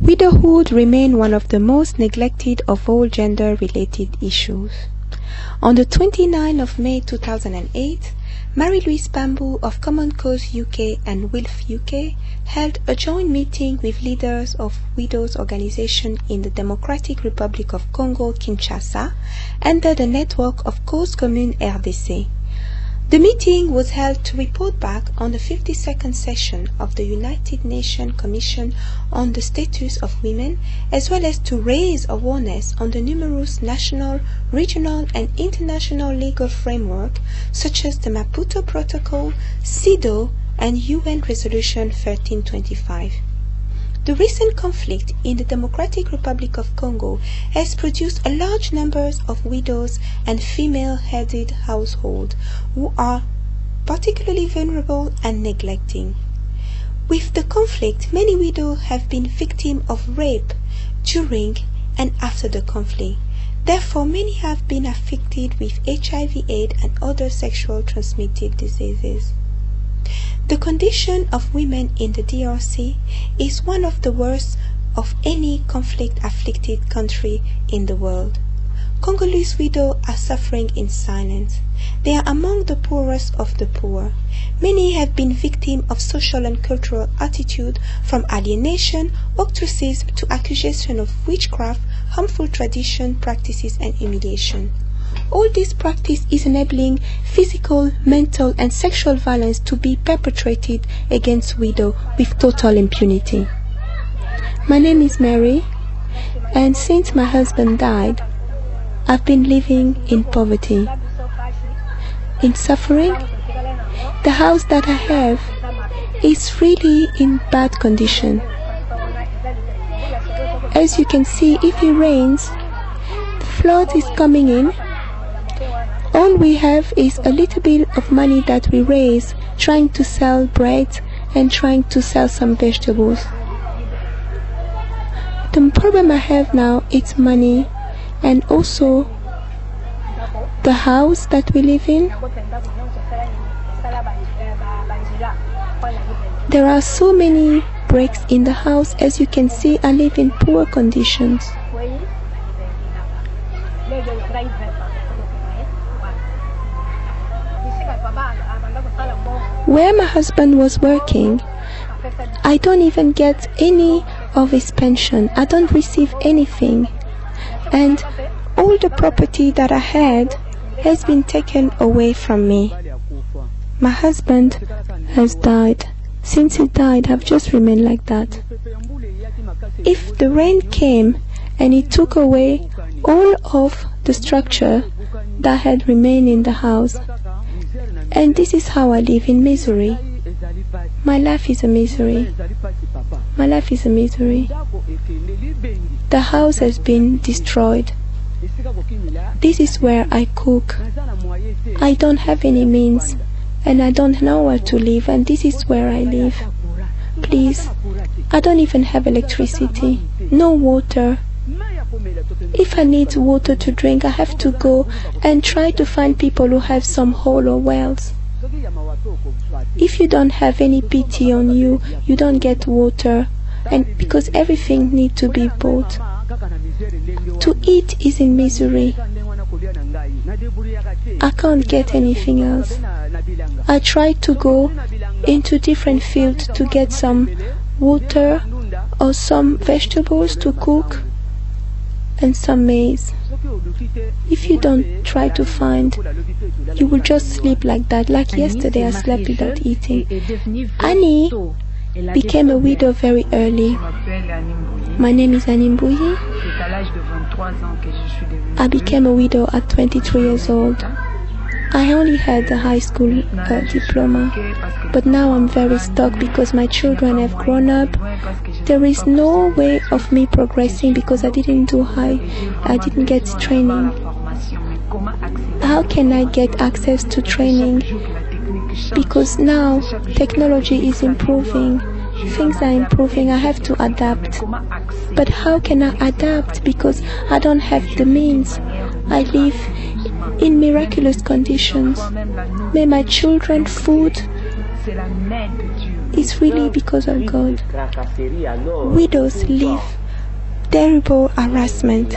Widowhood remains one of the most neglected of all gender-related issues. On the 29th of May 2008, Marie-Louise Pambou of Common Cause UK and WILPF UK held a joint meeting with leaders of widows' organizations in the Democratic Republic of Congo, Kinshasa, under the network of Cause Commune RDC. The meeting was held to report back on the 52nd session of the United Nations Commission on the Status of Women, as well as to raise awareness on the numerous national, regional and international legal framework such as the Maputo Protocol, CEDAW and UN Resolution 1325. The recent conflict in the Democratic Republic of Congo has produced a large number of widows and female-headed households who are particularly vulnerable and neglecting. With the conflict, many widows have been victims of rape during and after the conflict. Therefore, many have been affected with HIV/AIDS and other sexual transmitted diseases. The condition of women in the DRC is one of the worst of any conflict-afflicted country in the world. Congolese widows are suffering in silence. They are among the poorest of the poor. Many have been victims of social and cultural attitude, from alienation, ostracism to accusation of witchcraft, harmful tradition, practices and humiliation. All this practice is enabling physical, mental and sexual violence to be perpetrated against widows with total impunity. My name is Mary, and since my husband died, I've been living in poverty, in suffering. The house that I have is really in bad condition. As you can see, if it rains, the flood is coming in. All we have is a little bit of money that we raise trying to sell bread and trying to sell some vegetables. The problem I have now is money and also the house that we live in. There are so many breaks in the house. As you can see, I live in poor conditions. Where my husband was working, I don't even get any of his pension. I don't receive anything. And all the property that I had has been taken away from me. My husband has died. Since he died, I've just remained like that. If the rain came and it took away all of the structure that had remained in the house, and this is how I live, in misery. My life is a misery. My life is a misery. The house has been destroyed. This is where I cook. I don't have any means and I don't know where to live, and this is where I live. Please, I don't even have electricity, no water. If I need water to drink, I have to go and try to find people who have some hole or wells. If you don't have any pity on you, you don't get water, and because everything needs to be bought. To eat is in misery. I can't get anything else. I try to go into different fields to get some water or some vegetables to cook and some maize. If you don't try to find, you will just sleep like that. Like yesterday, I slept without eating. Annie became a widow very early. My name is Annie Mbouyi. I became a widow at 23 years old. I only had a high school diploma, but now I'm very stuck because my children have grown up. There is no way of me progressing because I didn't get training. How can I get access to training? Because now technology is improving, things are improving, I have to adapt. But how can I adapt because I don't have the means? I live in miraculous conditions. May my children food is really because of God. Widows live terrible harassment.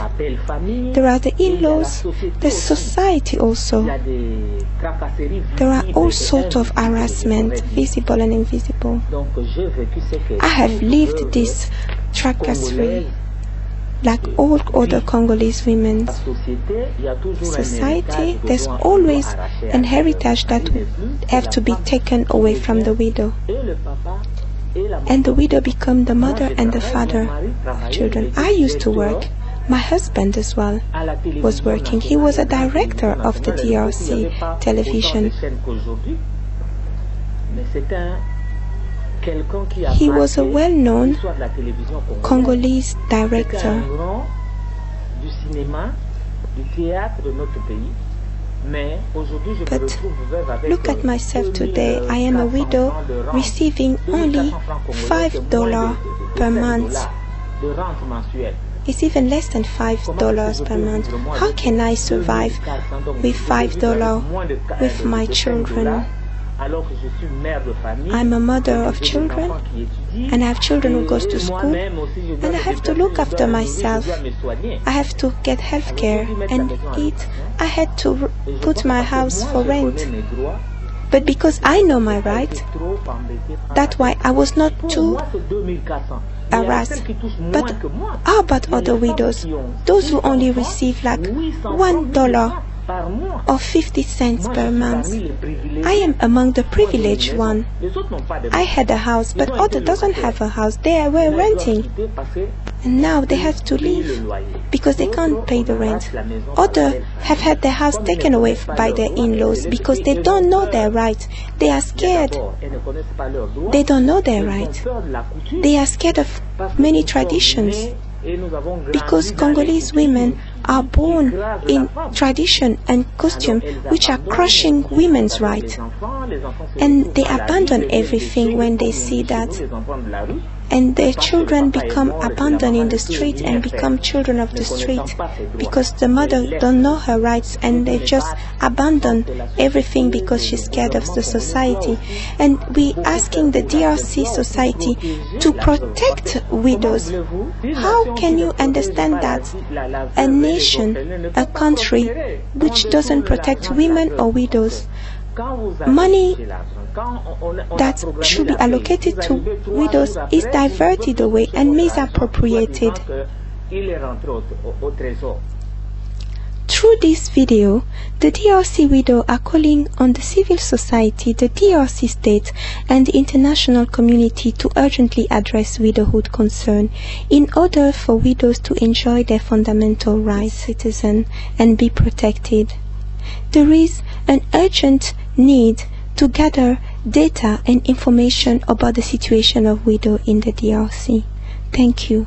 There are the in-laws, the society also. There are all sorts of harassment, visible and invisible. I have lived this tracasserie like all other Congolese women. Society, there's always an heritage that have to be taken away from the widow. And the widow become the mother and the father of children. I used to work. My husband as well was working. He was a director of the DRC television. He was a well-known Congolese director. But look at myself today. I am a widow receiving only $5 per month. It's even less than $5 per month. How can I survive with $5 with my children? I'm a mother of children, and I have children who go to school, and I have to look after myself. I have to get health care and eat. I had to put my house for rent. But because I know my right, that's why I was not too harassed. But how about other widows? Those who only receive like $1 or 50 cents per month. I am among the privileged one. I had a house, but others doesn't have a house. They were renting. And now they have to leave because they can't pay the rent. Others have had their house taken away by their in-laws because they don't know their rights. They are scared. They don't know their rights. They are scared of many traditions. Because Congolese women are born in tradition and costume which are crushing women's rights. And they abandon everything when they see that. And their children become abandoned in the street and become children of the street because the mother don't know her rights and they just abandon everything because she's scared of the society. And we asking the DRC society to protect widows. How can you understand that a nation, a country which doesn't protect women or widows? Money that should be allocated to widows is diverted away and misappropriated. Through this video, the DRC widows are calling on the civil society, the DRC state, and the international community to urgently address widowhood concern in order for widows to enjoy their fundamental rights as citizens and be protected. There is an urgent need to gather data and information about the situation of widows in the DRC. Thank you.